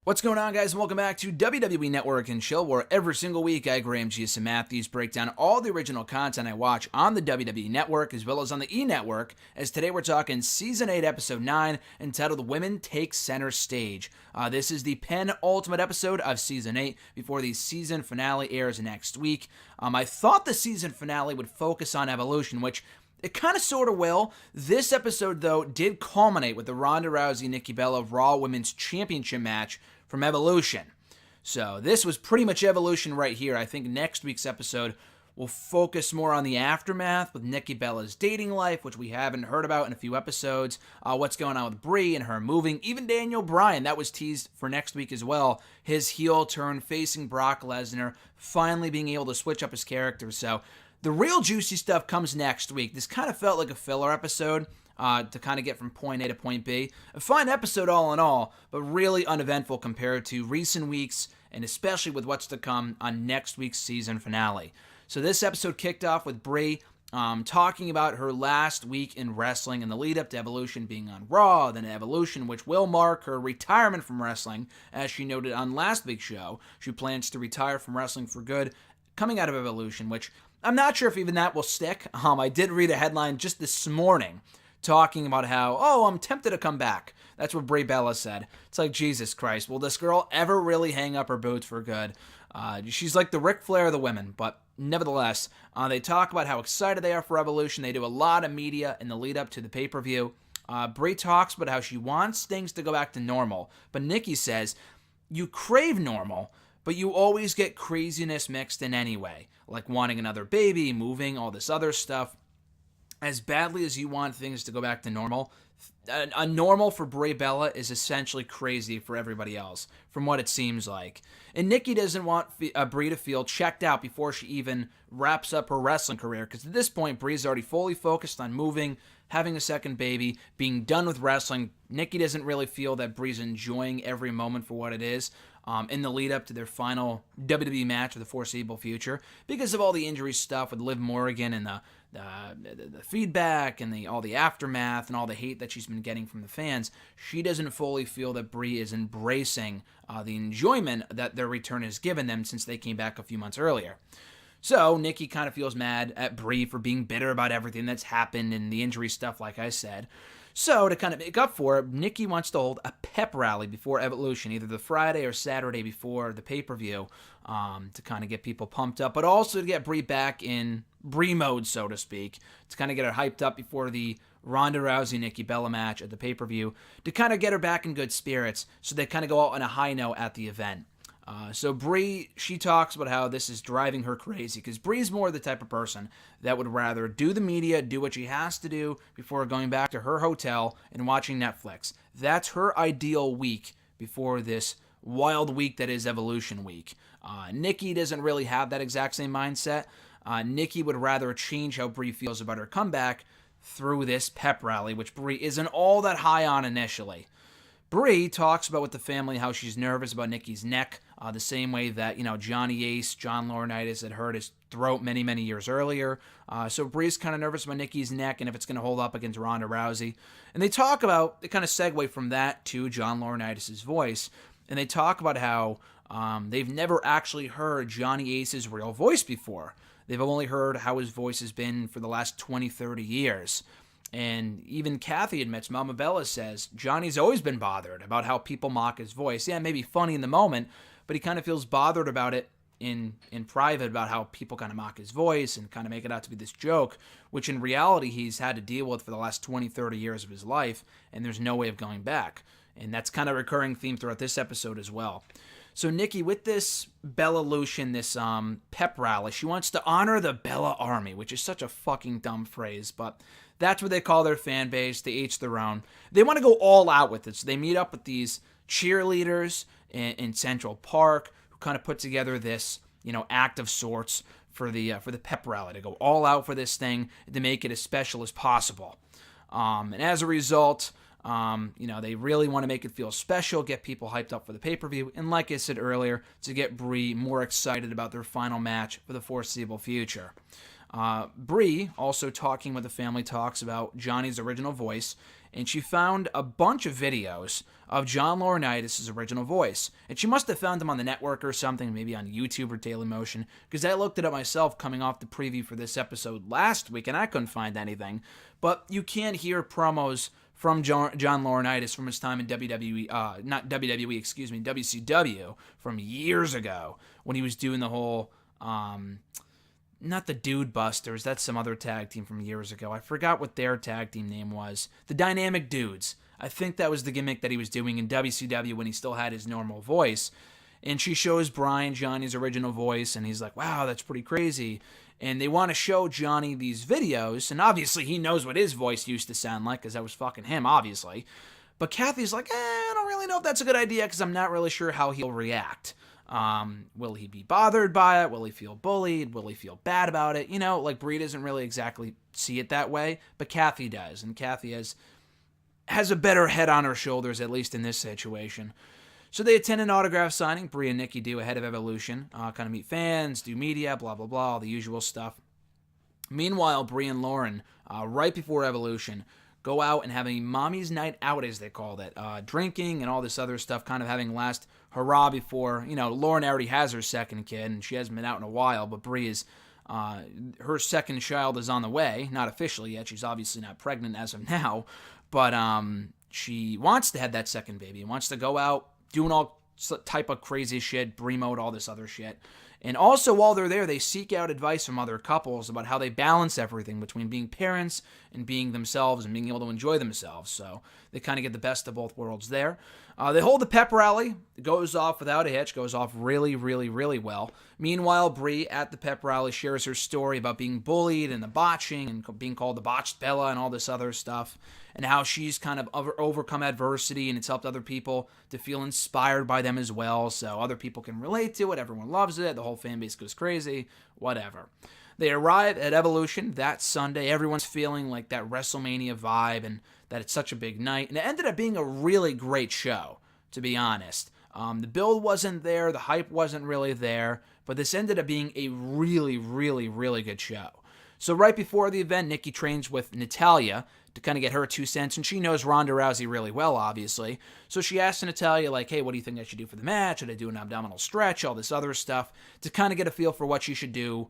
What's going on, guys, and welcome back to WWE Network and Chill, where every single week I, Graham G.S. and Matthews, break down all the original content I watch on the WWE Network as well as on the E! Network, as today we're talking Season 8, Episode 9, entitled Women Take Center Stage. This is the penultimate episode of Season 8 before the season finale airs next week. I thought the season finale would focus on Evolution, which it kind of sort of will. This episode, though, did culminate with the Ronda Rousey-Nikki Bella Raw Women's Championship match from Evolution. So this was pretty much Evolution right here. I think next week's episode will focus more on the aftermath with Nikki Bella's dating life, which we haven't heard about in a few episodes. What's going on with Brie and her moving. Even Daniel Bryan, that was teased for next week as well. His heel turn facing Brock Lesnar, finally being able to switch up his character. So the real juicy stuff comes next week. This kind of felt like a filler episode to kind of get from point A to point B. A fine episode all in all, but really uneventful compared to recent weeks, and especially with what's to come on next week's season finale. So this episode kicked off with Brie talking about her last week in wrestling and the lead up to Evolution being on Raw, then Evolution, which will mark her retirement from wrestling. As she noted on last week's show, she plans to retire from wrestling for good coming out of Evolution, which I'm not sure if even that will stick. I did read a headline just this morning talking about how, I'm tempted to come back. That's what Brie Bella said. It's like, Jesus Christ, will this girl ever really hang up her boots for good? She's like the Ric Flair of the women, but nevertheless, they talk about how excited they are for Evolution. They do a lot of media in the lead up to the pay-per-view. Brie talks about how she wants things to go back to normal, but Nikki says, you crave normal, but you always get craziness mixed in anyway, like wanting another baby, moving, all this other stuff. As badly as you want things to go back to normal, a normal for Brie Bella is essentially crazy for everybody else, from what it seems like. And Nikki doesn't want Brie to feel checked out before she even wraps up her wrestling career, because at this point, Brie's already fully focused on moving, having a second baby, being done with wrestling. Nikki doesn't really feel that Brie's enjoying every moment for what it is in the lead up to their final WWE match for the foreseeable future, because of all the injury stuff with Liv Morgan and the feedback and all the aftermath and all the hate that she's been getting from the fans. She doesn't fully feel that Brie is embracing the enjoyment that their return has given them since they came back a few months earlier. So Nikki kind of feels mad at Brie for being bitter about everything that's happened and the injury stuff, like I said. So to kind of make up for it, Nikki wants to hold a pep rally before Evolution, either the Friday or Saturday before the pay-per-view, to kind of get people pumped up, but also to get Brie back in Brie mode, so to speak, to kind of get her hyped up before the Ronda Rousey-Nikki Bella match at the pay-per-view, to kind of get her back in good spirits, so they kind of go out on a high note at the event. So Brie, she talks about how this is driving her crazy, because Brie's more the type of person that would rather do the media, do what she has to do before going back to her hotel and watching Netflix. That's her ideal week before this wild week that is Evolution week. Nikki doesn't really have that exact same mindset. Nikki would rather change how Brie feels about her comeback through this pep rally, which Brie isn't all that high on initially. Brie talks about with the family how she's nervous about Nikki's neck, the same way that, Johnny Ace, John Laurinaitis, had hurt his throat many, many years earlier. So Brie's kind of nervous about Nikki's neck and if it's going to hold up against Ronda Rousey. And they talk about, they kind of segue from that to John Laurinaitis' voice. And they talk about how they've never actually heard Johnny Ace's real voice before. They've only heard how his voice has been for the last 20, 30 years. And even Kathy admits, Mama Bella says, Johnny's always been bothered about how people mock his voice. Yeah, maybe funny in the moment, but he kind of feels bothered about it in private, about how people kind of mock his voice and kind of make it out to be this joke, which in reality he's had to deal with for the last 20, 30 years of his life, and there's no way of going back. And that's kind of a recurring theme throughout this episode as well. So Nikki, with this Bella-lution, this pep rally, she wants to honor the Bella Army, which is such a fucking dumb phrase, but that's what they call their fan base. They each their own. They want to go all out with it, so they meet up with these cheerleaders in Central Park who kind of put together this, act of sorts for the pep rally, to go all out for this thing, to make it as special as possible. And as a result, they really want to make it feel special, get people hyped up for the pay-per-view, and like I said earlier, to get Brie more excited about their final match for the foreseeable future. Brie, also talking with the family, talks about Johnny's original voice, and she found a bunch of videos of John Laurinaitis' original voice. And she must have found them on the network or something, maybe on YouTube or Dailymotion, because I looked it up myself coming off the preview for this episode last week, and I couldn't find anything. But you can hear promos from John Laurinaitis from his time in WWE, not WWE, excuse me, WCW, from years ago, when he was doing the whole, not the Dude Busters, that's some other tag team from years ago. I forgot what their tag team name was. The Dynamic Dudes. I think that was the gimmick that he was doing in WCW when he still had his normal voice. And she shows Brian Johnny's original voice, and he's like, wow, that's pretty crazy. And they want to show Johnny these videos, and obviously he knows what his voice used to sound like, because that was fucking him, obviously. But Kathy's like, I don't really know if that's a good idea, because I'm not really sure how he'll react. Will he be bothered by it? Will he feel bullied? Will he feel bad about it? You know, like, Brie doesn't really exactly see it that way, but Kathy does, and Kathy has a better head on her shoulders, at least in this situation. So they attend an autograph signing, Brie and Nikki do, ahead of Evolution. Kind of meet fans, do media, blah, blah, blah, all the usual stuff. Meanwhile, Brie and Lauren, right before Evolution, go out and have a mommy's night out, as they called it. Drinking and all this other stuff, kind of having last hurrah before, Lauren already has her second kid, and she hasn't been out in a while, but Brie is, her second child is on the way. Not officially yet. She's obviously not pregnant as of now, but she wants to have that second baby and wants to go out, doing all type of crazy shit, Brie mode, all this other shit. And also, while they're there, they seek out advice from other couples about how they balance everything between being parents and being themselves and being able to enjoy themselves. So they kind of get the best of both worlds there. They hold the pep rally. It goes off without a hitch. Goes off really, really, really well. Meanwhile, Brie at the pep rally shares her story about being bullied and the botching and being called the botched Bella and all this other stuff, and how she's kind of overcome adversity and it's helped other people to feel inspired by them as well, so other people can relate to it. Everyone loves it. The whole fan base goes crazy. Whatever. They arrive at Evolution that Sunday. Everyone's feeling like that WrestleMania vibe and that it's such a big night. And it ended up being a really great show, to be honest. The build wasn't there. The hype wasn't really there. But this ended up being a really, really, really good show. So right before the event, Nikki trains with Natalya to kind of get her 2 cents. And she knows Ronda Rousey really well, obviously. So she asks Natalya, like, hey, what do you think I should do for the match? Should I do an abdominal stretch? All this other stuff. To kind of get a feel for what she should do,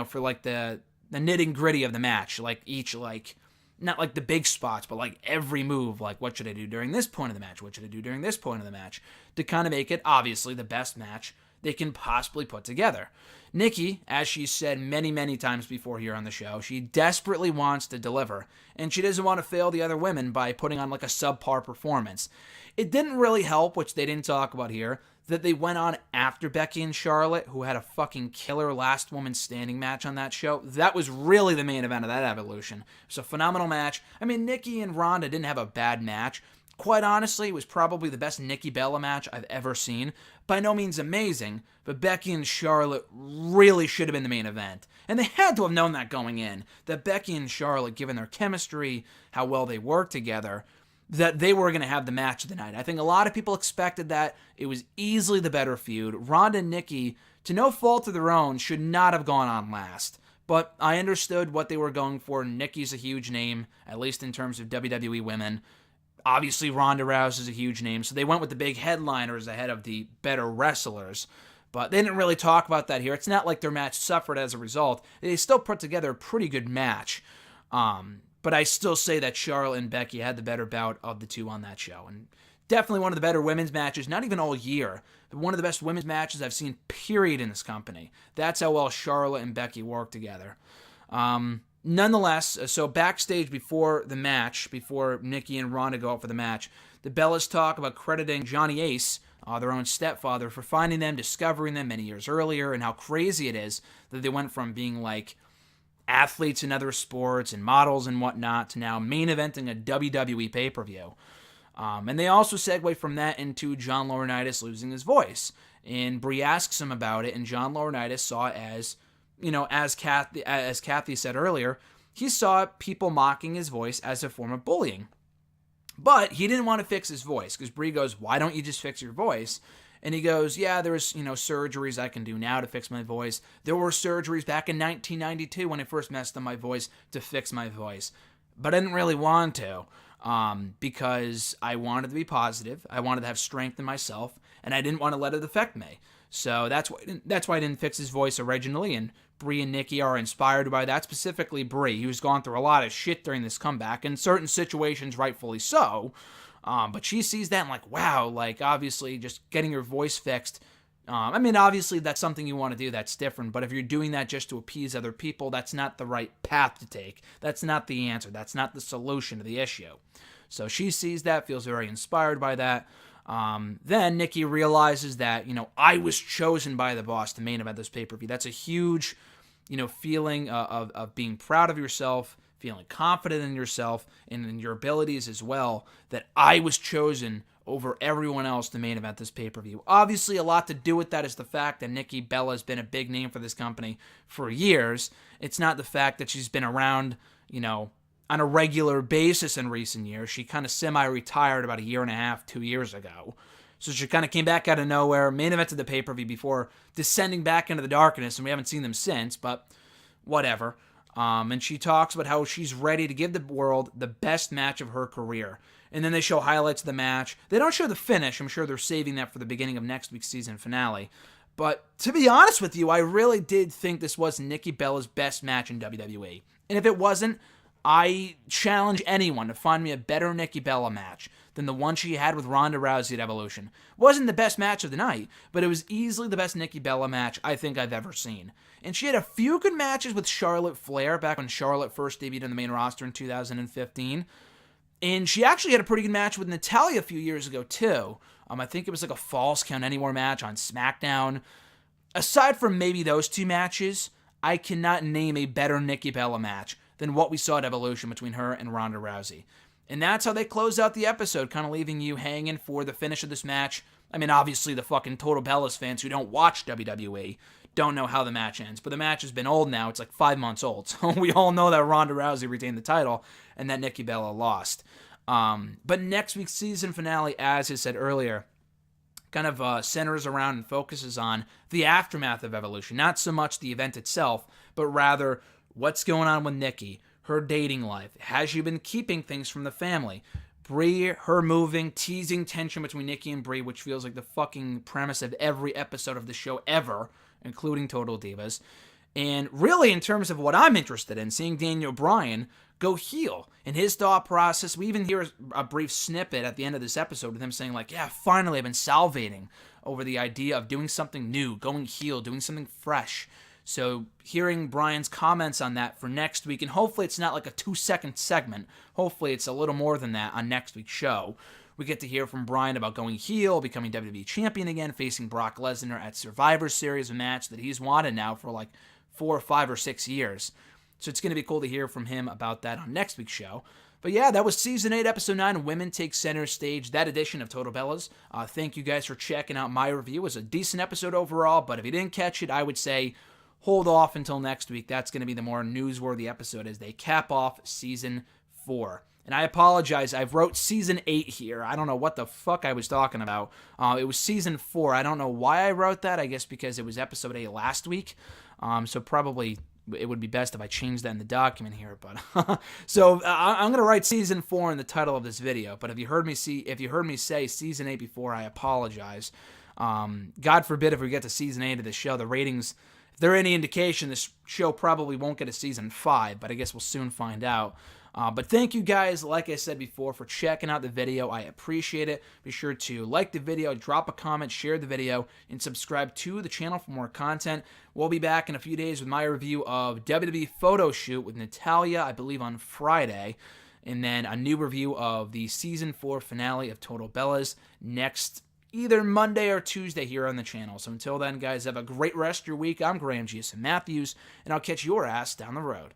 for like the nitty gritty of the match. Like each, like, not like the big spots, but like every move. Like, what should I do during this point of the match? What should I do during this point of the match? To kind of make it, obviously, the best match they can possibly put together. Nikki, as she said many, many times before here on the show, she desperately wants to deliver, and she doesn't want to fail the other women by putting on like a subpar performance. It didn't really help, which they didn't talk about here, that they went on after Becky and Charlotte, who had a fucking killer last woman standing match on that show. That was really the main event of that Evolution. It was a phenomenal match. I mean, Nikki and Ronda didn't have a bad match. Quite honestly, it was probably the best Nikki Bella match I've ever seen. By no means amazing, but Becky and Charlotte really should have been the main event. And they had to have known that going in, that Becky and Charlotte, given their chemistry, how well they work together, that they were going to have the match of the night. I think a lot of people expected that. It was easily the better feud. Ronda and Nikki, to no fault of their own, should not have gone on last. But I understood what they were going for. Nikki's a huge name, at least in terms of WWE women. Obviously, Ronda Rousey is a huge name, so they went with the big headliners ahead of the better wrestlers. But they didn't really talk about that here. It's not like their match suffered as a result. They still put together a pretty good match. But I still say that Charlotte and Becky had the better bout of the two on that show. And definitely one of the better women's matches, not even all year, but one of the best women's matches I've seen, period, in this company. That's how well Charlotte and Becky work together. Nonetheless, so backstage before the match, before Nikki and Ronda go out for the match, the Bellas talk about crediting Johnny Ace, their own stepfather, for finding them, discovering them many years earlier, and how crazy it is that they went from being like athletes in other sports and models and whatnot to now main eventing a WWE pay-per-view. And they also segue from that into John Laurinaitis losing his voice. And Brie asks him about it, and John Laurinaitis saw it as, as Kathy said earlier, he saw people mocking his voice as a form of bullying. But he didn't want to fix his voice, because Brie goes, why don't you just fix your voice? And he goes, yeah, there's, surgeries I can do now to fix my voice. There were surgeries back in 1992 when I first messed up my voice to fix my voice. But I didn't really want to because I wanted to be positive. I wanted to have strength in myself, and I didn't want to let it affect me. So that's why I didn't fix his voice originally, and Brie and Nikki are inspired by that, specifically Brie, who's gone through a lot of shit during this comeback, in certain situations rightfully so, but she sees that and like, wow, like obviously just getting your voice fixed, obviously that's something you want to do, that's different, but if you're doing that just to appease other people, that's not the right path to take. That's not the answer. That's not the solution to the issue. So she sees that, feels very inspired by that. Then Nikki realizes that, I was chosen by the boss to main event this pay-per-view. That's a huge, feeling of being proud of yourself, feeling confident in yourself and in your abilities as well, that I was chosen over everyone else to main event this pay-per-view. Obviously, a lot to do with that is the fact that Nikki Bella has been a big name for this company for years. It's not the fact that she's been around, on a regular basis in recent years. She kind of semi-retired about 1.5 years, 2 years ago. So she kind of came back out of nowhere, main evented the pay-per-view before descending back into the darkness, and we haven't seen them since, but whatever. And she talks about how she's ready to give the world the best match of her career. And then they show highlights of the match. They don't show the finish. I'm sure they're saving that for the beginning of next week's season finale. But to be honest with you, I really did think this was Nikki Bella's best match in WWE. And if it wasn't, I challenge anyone to find me a better Nikki Bella match than the one she had with Ronda Rousey at Evolution. It wasn't the best match of the night, but it was easily the best Nikki Bella match I think I've ever seen. And she had a few good matches with Charlotte Flair back when Charlotte first debuted on the main roster in 2015. And she actually had a pretty good match with Natalya a few years ago, too. I think it was like a Falls Count Anywhere match on SmackDown. Aside from maybe those two matches, I cannot name a better Nikki Bella match than what we saw at Evolution between her and Ronda Rousey. And that's how they close out the episode, kind of leaving you hanging for the finish of this match. Obviously the fucking Total Bellas fans who don't watch WWE don't know how the match ends, but the match has been old now. It's like 5 months old. So we all know that Ronda Rousey retained the title and that Nikki Bella lost. But next week's season finale, as I said earlier, kind of centers around and focuses on the aftermath of Evolution. Not so much the event itself, but rather what's going on with Nikki, her dating life. Has she been keeping things from the family? Brie, her moving, teasing tension between Nikki and Brie, which feels like the fucking premise of every episode of the show ever, including Total Divas. And really, in terms of what I'm interested in, seeing Daniel Bryan go heel. In his thought process, we even hear a brief snippet at the end of this episode with him saying like, yeah, finally I've been salivating over the idea of doing something new, going heel, doing something fresh. So hearing Bryan's comments on that for next week, and hopefully it's not like a 2-second segment. Hopefully it's a little more than that on next week's show. We get to hear from Bryan about going heel, becoming WWE Champion again, facing Brock Lesnar at Survivor Series, a match that he's wanted now for like 4 or 5 or 6 years. So it's going to be cool to hear from him about that on next week's show. But yeah, that was Season 8, Episode 9, Women Take Center Stage, that edition of Total Bellas. Thank you guys for checking out my review. It was a decent episode overall, but if you didn't catch it, I would say hold off until next week. That's going to be the more newsworthy episode as they cap off Season 4. And I apologize, I wrote Season 8 here. I don't know what the fuck I was talking about. It was Season 4. I don't know why I wrote that. I guess because it was Episode 8 last week. So probably it would be best if I changed that in the document here. But so I'm going to write Season 4 in the title of this video. But if you heard me say Season 8 before, I apologize. God forbid if we get to Season 8 of the show, the ratings, if they're any indication, this show probably won't get a Season 5, but I guess we'll soon find out. But thank you guys, like I said before, for checking out the video. I appreciate it. Be sure to like the video, drop a comment, share the video, and subscribe to the channel for more content. We'll be back in a few days with my review of WWE Photo Shoot with Natalya, I believe on Friday. And then a new review of the Season 4 finale of Total Bellas next either Monday or Tuesday here on the channel. So until then, guys, have a great rest of your week. I'm Graham G.S. Matthews, and I'll catch your ass down the road.